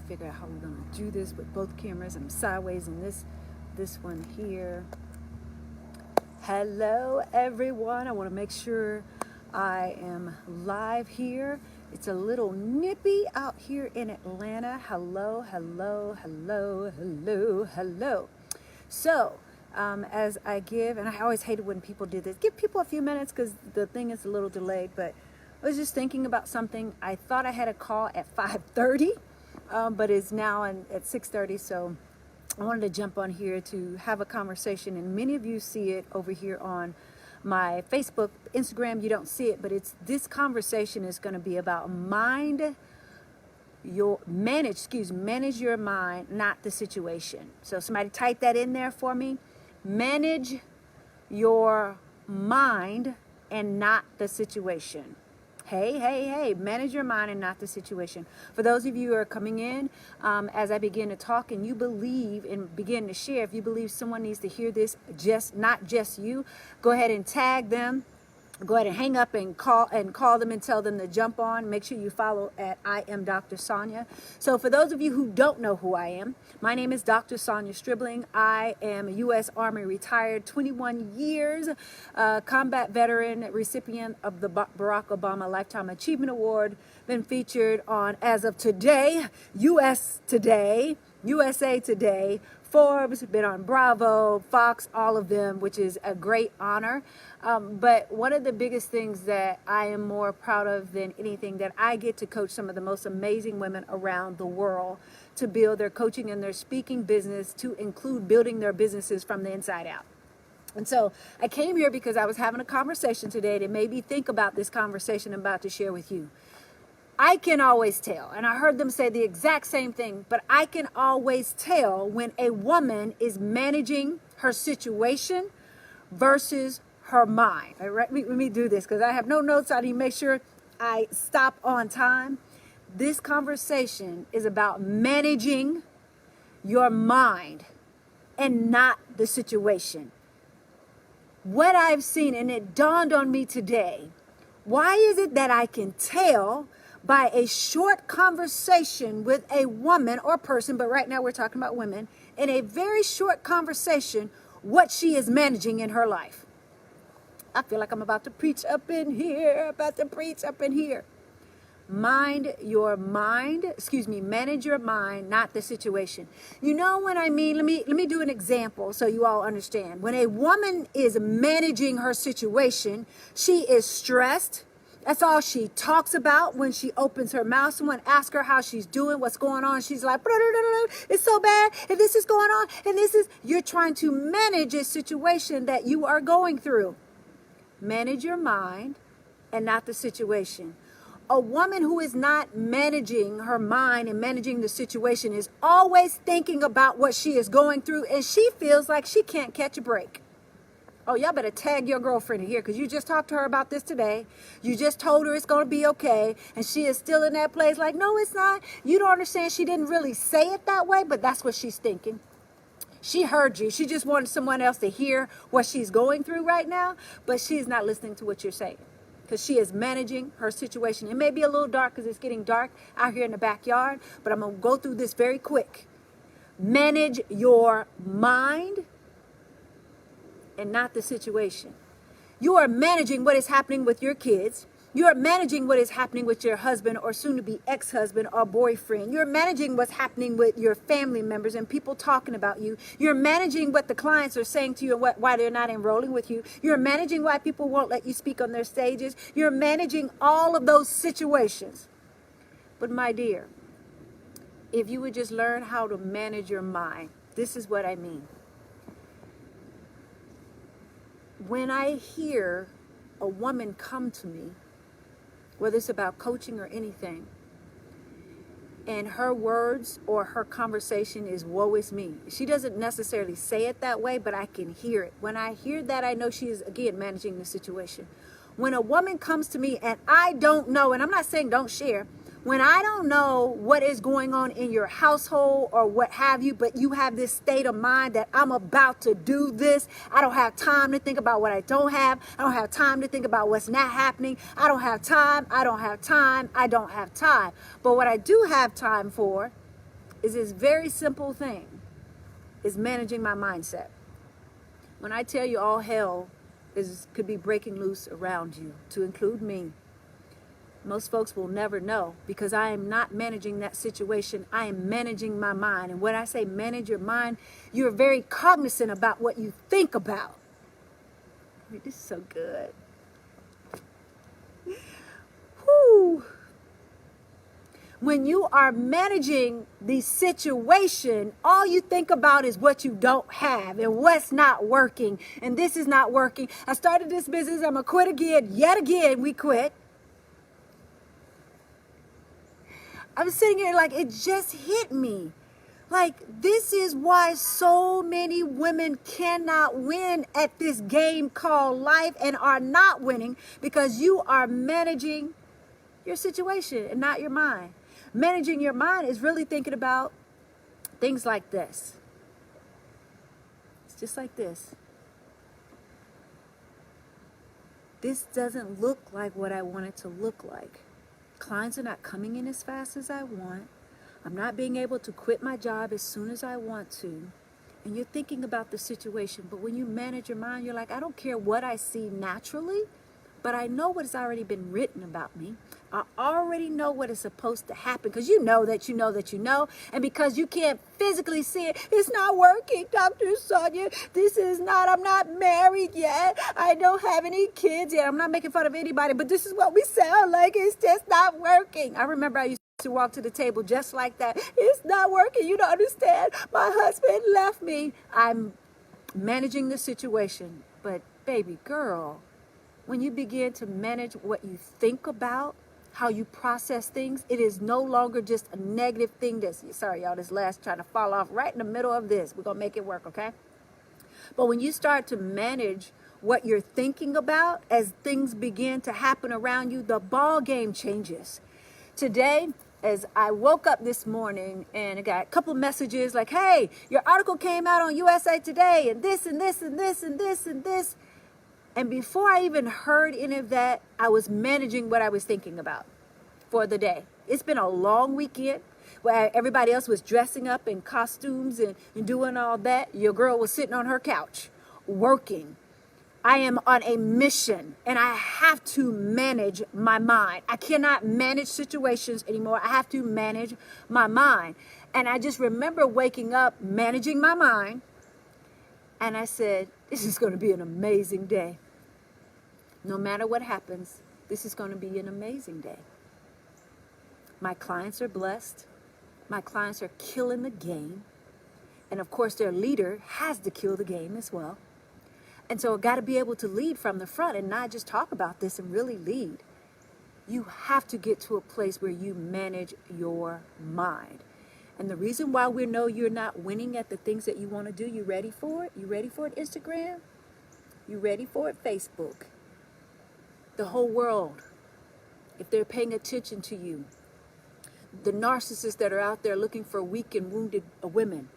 figure out how we're going to do this with both cameras. I'm sideways in this one here. Hello, everyone. I want to make sure I am live here. It's a little nippy out here in Atlanta. Hello, hello, hello, hello, hello. So, as I give, and I always hated when people did this, give people a few minutes because the thing is a little delayed, but I was just thinking about something. I thought I had a call at 5:30, but it's now at 6:30, so I wanted to jump on here to have a conversation, and many of you see it over here on my Facebook, Instagram. You don't see it, but this conversation is going to be about manage your mind, not the situation. So somebody type that in there for me. Manage your mind and not the situation. Hey, manage your mind and not the situation. For those of you who are coming in, as I begin to talk and you believe and begin to share, if you believe someone needs to hear this, not just you, go ahead and tag them. Go ahead and hang up and call them and tell them to jump on. Make sure you follow at I am Dr. Sonia. So for those of you who don't know who I am, my name is Dr. Sonia Stribling. I am a U.S. Army retired, 21 years, combat veteran, recipient of the Barack Obama Lifetime Achievement Award. Been featured on, as of today, USA Today, Forbes, been on Bravo, Fox, all of them, which is a great honor. But one of the biggest things that I am more proud of than anything, that I get to coach some of the most amazing women around the world to build their coaching and their speaking business, to include building their businesses from the inside out. And so I came here because I was having a conversation today that made me think about this conversation I'm about to share with you. I can always tell, and I heard them say the exact same thing, but I can always tell when a woman is managing her situation versus her mind. All right, let me do this because I have no notes. I need to make sure I stop on time. This conversation is about managing your mind and not the situation. What I've seen, and it dawned on me today, why is it that I can tell by a short conversation with a woman or person, but right now we're talking about women, in a very short conversation, what she is managing in her life? I feel like I'm about to preach up in here, manage your mind, not the situation. You know what I mean? Let me do an example so you all understand. When a woman is managing her situation, she is stressed. That's all she talks about when she opens her mouth. Someone asks her how she's doing, what's going on. She's like, it's so bad, and this is going on, and you're trying to manage a situation that you are going through. Manage your mind and not the situation. A woman who is not managing her mind and managing the situation is always thinking about what she is going through, and she feels like she can't catch a break. Oh, y'all better tag your girlfriend in here because you just talked to her about this today. You just told her it's going to be okay, and she is still in that place like, no, it's not. You don't understand. She didn't really say it that way, but that's what she's thinking. She heard you. She just wanted someone else to hear what she's going through right now, but she's not listening to what you're saying because she is managing her situation. It may be a little dark because it's getting dark out here in the backyard, but I'm going to go through this very quick. Manage your mind and not the situation. You are managing what is happening with your kids. You are managing what is happening with your husband or soon-to-be ex-husband or boyfriend. You're managing what's happening with your family members and people talking about you. You're managing what the clients are saying to you and why they're not enrolling with you. You're managing why people won't let you speak on their stages. You're managing all of those situations. But my dear, if you would just learn how to manage your mind, this is what I mean. When I hear a woman come to me, whether it's about coaching or anything, and her words or her conversation is woe is me. She doesn't necessarily say it that way, but I can hear it. When I hear that, I know she is, again, managing the situation. When a woman comes to me and I don't know, and I'm not saying don't share, when I don't know what is going on in your household or what have you, but you have this state of mind that I'm about to do this. I don't have time to think about what I don't have. I don't have time to think about what's not happening. I don't have time. But what I do have time for is this very simple thing, is managing my mindset. When I tell you all hell could be breaking loose around you, to include me, most folks will never know, because I am not managing that situation. I am managing my mind. And when I say manage your mind, you're very cognizant about what you think about. I mean, this is so good. Whew. When you are managing the situation, all you think about is what you don't have and what's not working. And this is not working. I started this business. I'm going to quit again. Yet again, we quit. I'm sitting here like it just hit me. Like, this is why so many women cannot win at this game called life and are not winning, because you are managing your situation and not your mind. Managing your mind is really thinking about things like this. It's just like this. This doesn't look like what I want it to look like. Clients are not coming in as fast as I want. I'm not being able to quit my job as soon as I want to. And you're thinking about the situation. But when you manage your mind, you're like, I don't care what I see naturally, but I know what has already been written about me. I already know what is supposed to happen, because you know that you know that you know. And because you can't physically see it, it's not working, Dr. Sonia. I'm not married yet. I don't have any kids yet. I'm not making fun of anybody, but this is what we sound like. It's just not working. I remember I used to walk to the table just like that. It's not working. You don't understand. My husband left me. I'm managing the situation. But baby girl, when you begin to manage what you think about, how you process things, it is no longer just a negative thing sorry y'all, this last trying to fall off right in the middle of this. We're going to make it work, okay? But when you start to manage what you're thinking about, as things begin to happen around you, the ball game changes. Today, as I woke up this morning and I got a couple messages like, hey, your article came out on USA Today and this and this and this and this and this. And before I even heard any of that, I was managing what I was thinking about for the day. It's been a long weekend where everybody else was dressing up in costumes and doing all that. Your girl was sitting on her couch working. I am on a mission and I have to manage my mind. I cannot manage situations anymore. I have to manage my mind. And I just remember waking up, managing my mind. And I said, this is going to be an amazing day. No matter what happens, this is going to be an amazing day. My clients are blessed. My clients are killing the game. And of course, their leader has to kill the game as well. And so I got to be able to lead from the front and not just talk about this and really lead. You have to get to a place where you manage your mind. And the reason why we know you're not winning at the things that you want to do, you ready for it? You ready for it, Instagram? You ready for it, Facebook? The whole world, if they're paying attention to you, the narcissists that are out there looking for weak and wounded women,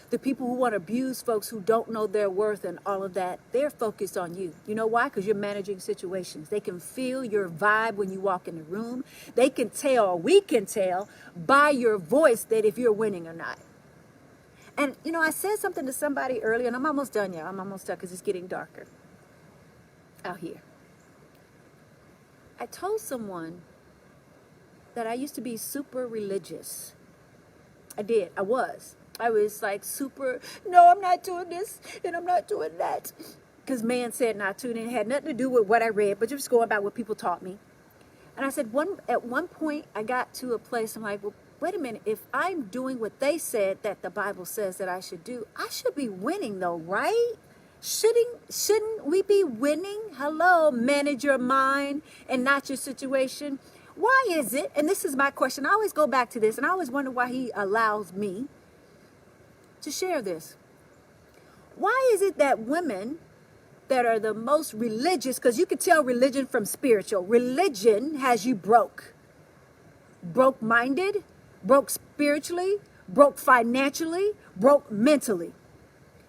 the people who want to abuse folks who don't know their worth and all of that, they're focused on you. You know why? Because you're managing situations. They can feel your vibe when you walk in the room. They can tell, or we can tell, by your voice that if you're winning or not. And, you know, I said something to somebody earlier, and I'm almost done, y'all. I'm almost done because it's getting darker out here. I told someone that I used to be super religious. I did. I was like super, no, I'm not doing this and I'm not doing that. Because man said not to, and it had nothing to do with what I read, but just going by what people taught me. And I said, at one point I got to a place, I'm like, well, wait a minute, if I'm doing what they said that the Bible says that I should do, I should be winning though, right? Shouldn't we be winning? Hello, manage your mind and not your situation. Why is it, and this is my question, I always go back to this, and I always wonder why he allows me to share this. Why is it that women that are the most religious, because you can tell religion from spiritual, religion has you broke-minded, broke spiritually, broke financially, broke mentally.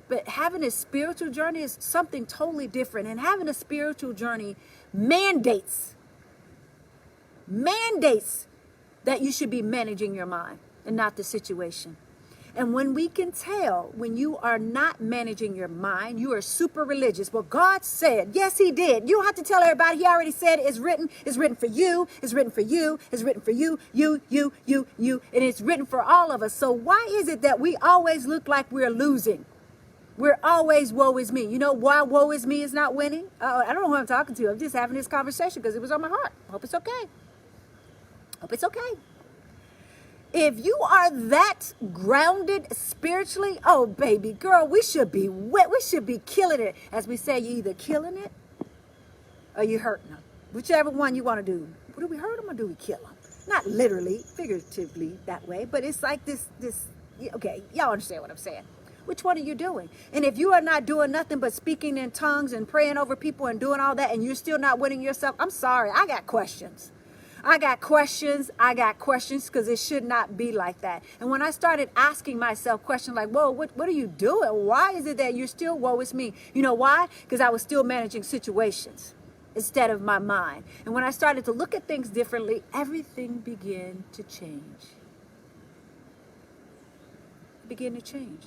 But having a spiritual journey is something totally different. And having a spiritual journey mandates that you should be managing your mind. and not the situation. And when we can tell, when you are not managing your mind, you are super religious. Well, God said, yes, he did. You don't have to tell everybody. He already said it's written for you, it's written for you, it's written for you, you, and it's written for all of us. So why is it that we always look like we're losing? We're always woe is me. You know why woe is me is not winning? I don't know who I'm talking to. I'm just having this conversation because it was on my heart. Hope it's okay. Hope it's okay. If you are that grounded spiritually, oh baby girl, we should be wet. We should be killing it. As we say, you either killing it or you hurting them. Whichever one you want to do. Do we hurt them or do we kill them? Not literally, figuratively that way, but it's like this, okay, y'all understand what I'm saying. Which one are you doing? And if you are not doing nothing but speaking in tongues and praying over people and doing all that and you're still not winning yourself, I'm sorry, I got questions. I got questions because it should not be like that. And when I started asking myself questions like, whoa, what are you doing? Why is it that you're still woe is me? You know why? Because I was still managing situations instead of my mind. And when I started to look at things differently, everything began to change. It began to change.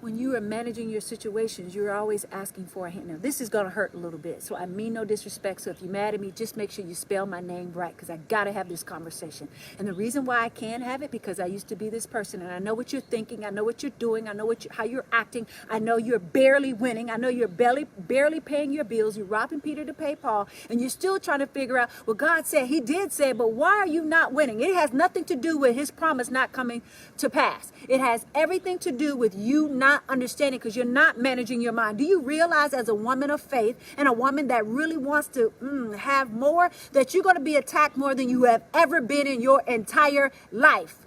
When you are managing your situations, you're always asking for a hand. Now, this is going to hurt a little bit, so I mean no disrespect. So if you're mad at me, just make sure you spell my name right, because I got to have this conversation. And the reason why I can have it, because I used to be this person, and I know what you're thinking. I know what you're doing. I know how you're acting. I know you're barely winning. I know you're barely paying your bills. You're robbing Peter to pay Paul, and you're still trying to figure out, well, God said, he did say, but why are you not winning? It has nothing to do with his promise not coming to pass. It has everything to do with you not understanding, because you're not managing your mind. Do you realize, as a woman of faith and a woman that really wants to have more, that you're going to be attacked more than you have ever been in your entire life?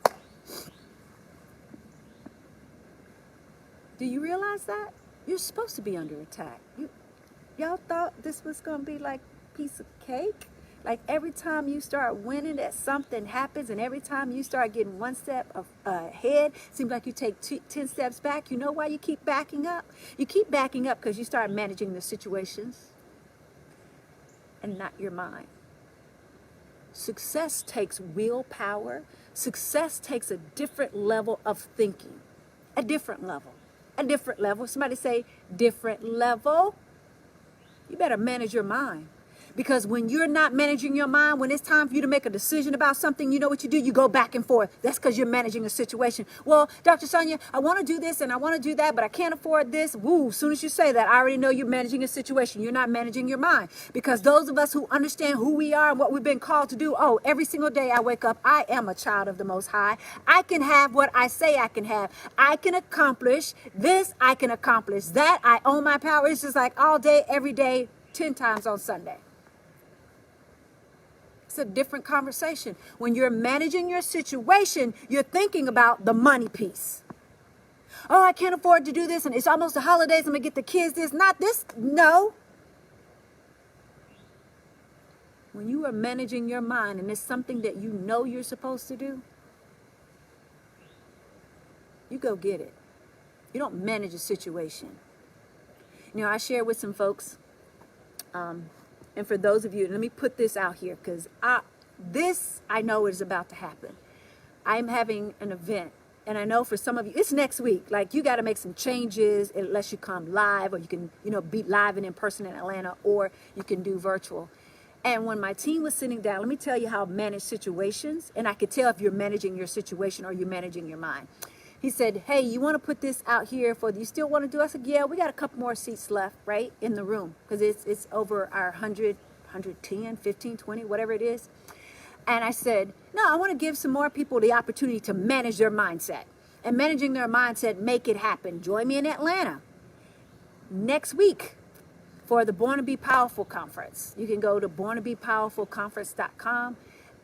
Do you realize that? You're supposed to be under attack. Y'all thought this was going to be like a piece of cake? Like every time you start winning, that something happens, and every time you start getting one step ahead, seems like you take 10 steps back. You know why you keep backing up? You keep backing up because you start managing the situations and not your mind. Success takes willpower. Success takes a different level of thinking. A different level. A different level. Somebody say, different level. You better manage your mind. Because when you're not managing your mind, when it's time for you to make a decision about something, you know what you do? You go back and forth. That's because you're managing a situation. Well, Dr. Sonia, I want to do this and I want to do that, but I can't afford this. Woo, as soon as you say that, I already know you're managing a situation. You're not managing your mind. Because those of us who understand who we are and what we've been called to do, every single day I wake up, I am a child of the Most High. I can have what I say I can have. I can accomplish this. I can accomplish that. I own my power. It's just like all day, every day, 10 times on Sunday. It's a different conversation. When you're managing your situation, you're thinking about the money piece. Oh, I can't afford to do this, and it's almost the holidays. I'm going to get the kids this, not this. No. When you are managing your mind and it's something that you know you're supposed to do, you go get it. You don't manage a situation. You know, I shared with some folks, and for those of you, let me put this out here, because I know is about to happen. I'm having an event, and I know for some of you, it's next week. Like, you got to make some changes unless you come live, or you can, be live and in person in Atlanta, or you can do virtual. And when my team was sitting down, let me tell you how I manage situations, and I could tell if you're managing your situation or you're managing your mind. He said, hey, you want to put this out here you still want to do? I said, yeah, we got a couple more seats left, right, in the room, because it's over our 100, 110, 15, 20, whatever it is. And I said, no, I want to give some more people the opportunity to manage their mindset. And managing their mindset, make it happen. Join me in Atlanta next week for the Born to Be Powerful Conference. You can go to borntobepowerfulconference.com.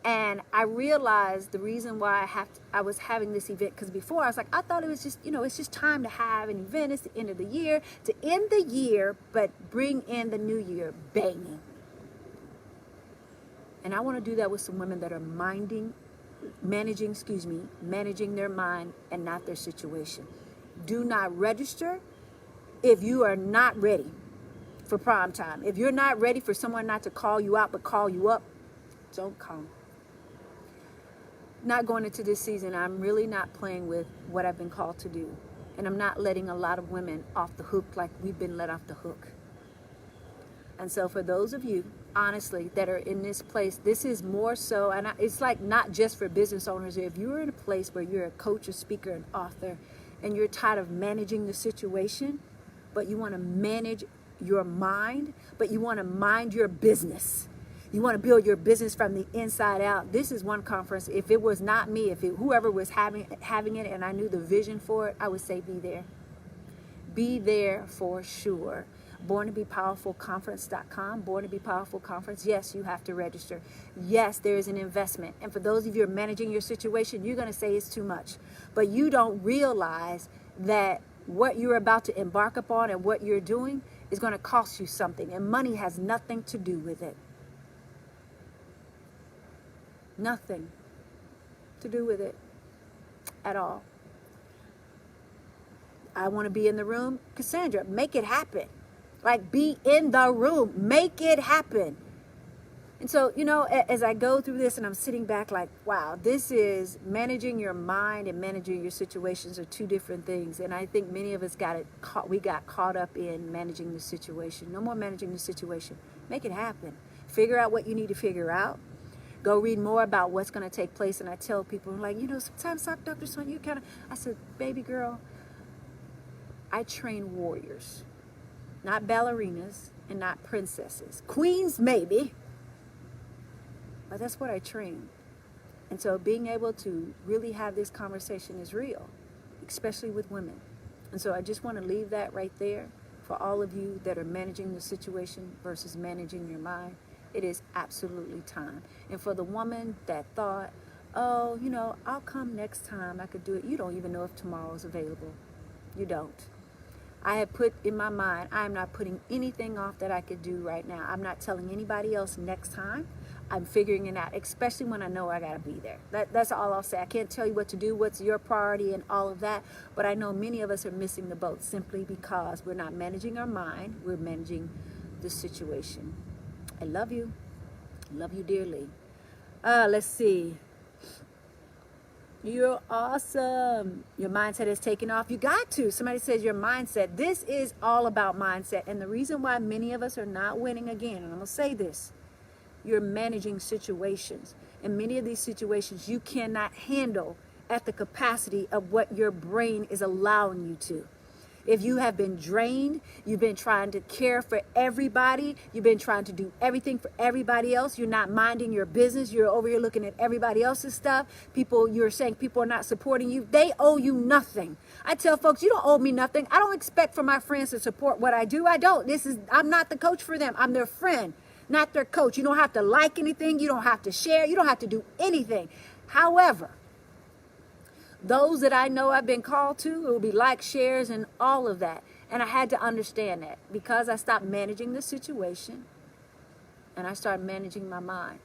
And I realized the reason why I was having this event, because before I was like, I thought it was just, it's just time to have an event. It's the end of the year. To end the year, but bring in the new year banging. And I want to do that with some women that are managing their mind and not their situation. Do not register if you are not ready for prime time. If you're not ready for someone not to call you out but call you up, don't come. not going into this season, I'm really not playing with what I've been called to do. And I'm not letting a lot of women off the hook like we've been let off the hook. And so for those of you, honestly, that are in this place, this is more so, and it's like not just for business owners. If you're in a place where you're a coach, a speaker, an author, and you're tired of managing the situation, but you want to manage your mind, but you want to mind your business. You want to build your business from the inside out. This is one conference. If it was not me, whoever was having it and I knew the vision for it, I would say be there. Be there for sure. BornToBePowerfulConference.com. Born to Be Powerful Conference. Yes, you have to register. Yes, there is an investment. And for those of you who are managing your situation, you're going to say it's too much. But you don't realize that what you're about to embark upon and what you're doing is going to cost you something. And money has nothing to do with it. Nothing to do with it at all. I want to be in the room. Cassandra, make it happen. Like, be in the room. Make it happen. And so, as I go through this and I'm sitting back like, wow, this is managing your mind and managing your situations are two different things. And I think many of us we got caught up in managing the situation. No more managing the situation. Make it happen. Figure out what you need to figure out. Go read more about what's going to take place. And I tell people, like, sometimes, Dr. Sonia, I said, baby girl, I train warriors. Not ballerinas and not princesses. Queens, maybe. But that's what I train. And so being able to really have this conversation is real, especially with women. And so I just want to leave that right there for all of you that are managing the situation versus managing your mind. It is absolutely time. And for the woman that thought, oh, I'll come next time, I could do it. You don't even know if tomorrow is available. You don't. I have put in my mind, I am not putting anything off that I could do right now. I'm not telling anybody else next time. I'm figuring it out, especially when I know I got to be there. That's all I'll say. I can't tell you what to do, what's your priority and all of that. But I know many of us are missing the boat simply because we're not managing our mind. We're managing the situation. I love you. Love you dearly. Let's see. You're awesome. Your mindset is taking off. You got to. Somebody says your mindset. This is all about mindset. And the reason why many of us are not winning again, and I'm going to say this, you're managing situations. And many of these situations you cannot handle at the capacity of what your brain is allowing you to. If you have been drained, you've been trying to care for everybody, you've been trying to do everything for everybody else, you're not minding your business, you're over here looking at everybody else's stuff, you're saying people are not supporting you, they owe you nothing. I tell folks, you don't owe me nothing. I don't expect for my friends to support what I do. I don't. I'm not the coach for them. I'm their friend, not their coach. You don't have to like anything. You don't have to share. You don't have to do anything. However, those that I know I've been called to, it will be like, shares, and all of that. And I had to understand that because I stopped managing the situation and I started managing my mind.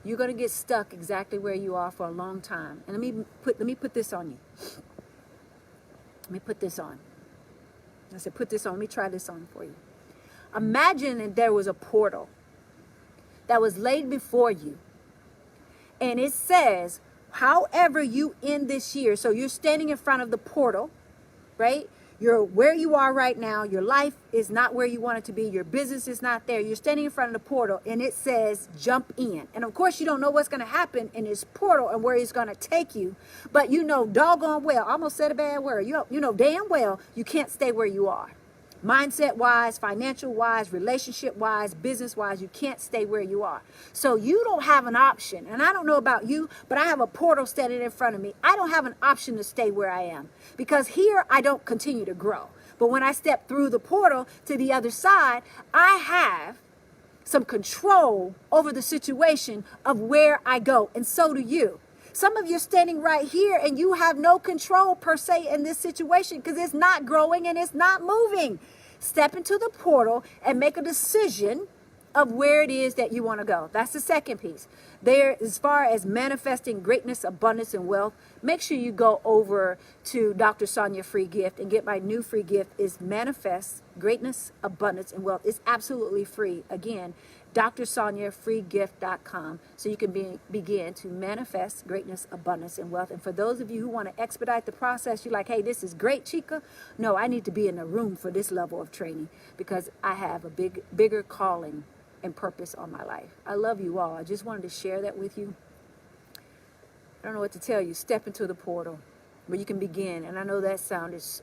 You're going to get stuck exactly where you are for a long time. And let me put this on you. Let me put this on. I said, put this on. Let me try this on for you. Imagine that there was a portal that was laid before you. And it says, however you end this year, so you're standing in front of the portal, right? You're where you are right now. Your life is not where you want it to be. Your business is not there. You're standing in front of the portal and it says jump in. And of course you don't know what's going to happen in this portal and where it's going to take you. But you know doggone well, I almost said a bad word. You know damn well you can't stay where you are. Mindset-wise, financial-wise, relationship-wise, business-wise, you can't stay where you are. So you don't have an option. And I don't know about you, but I have a portal standing in front of me. I don't have an option to stay where I am because here I don't continue to grow. But when I step through the portal to the other side, I have some control over the situation of where I go. And so do you. Some of you are standing right here and you have no control per se in this situation because it's not growing and it's not moving. Step into the portal and make a decision of where it is that you want to go. That's the second piece. There, as far as manifesting greatness, abundance, and wealth, make sure you go over to Dr. Sonia Free Gift and get my new free gift is Manifest Greatness, Abundance, and Wealth. It's absolutely free. Again, DrSoniaFreeGift.com, so you can begin to manifest greatness, abundance, and wealth. And for those of you who want to expedite the process, you're like, hey, this is great, Chica. No, I need to be in a room for this level of training because I have a bigger calling and purpose on my life. I love you all. I just wanted to share that with you. I don't know what to tell you. Step into the portal where you can begin. And I know that sounds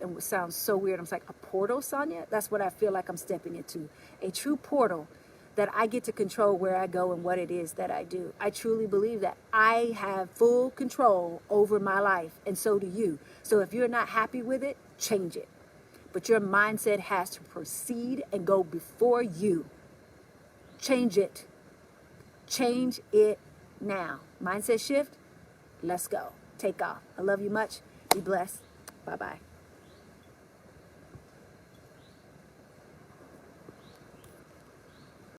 so weird. I'm like, a portal, Sonia? That's what I feel like I'm stepping into. A true portal that I get to control where I go and what it is that I do. I truly believe that I have full control over my life, and so do you. So if you're not happy with it, change it. But your mindset has to proceed and go before you. Change it. Change it now. Mindset shift. Let's go. Take off. I love you much. Be blessed. Bye-bye.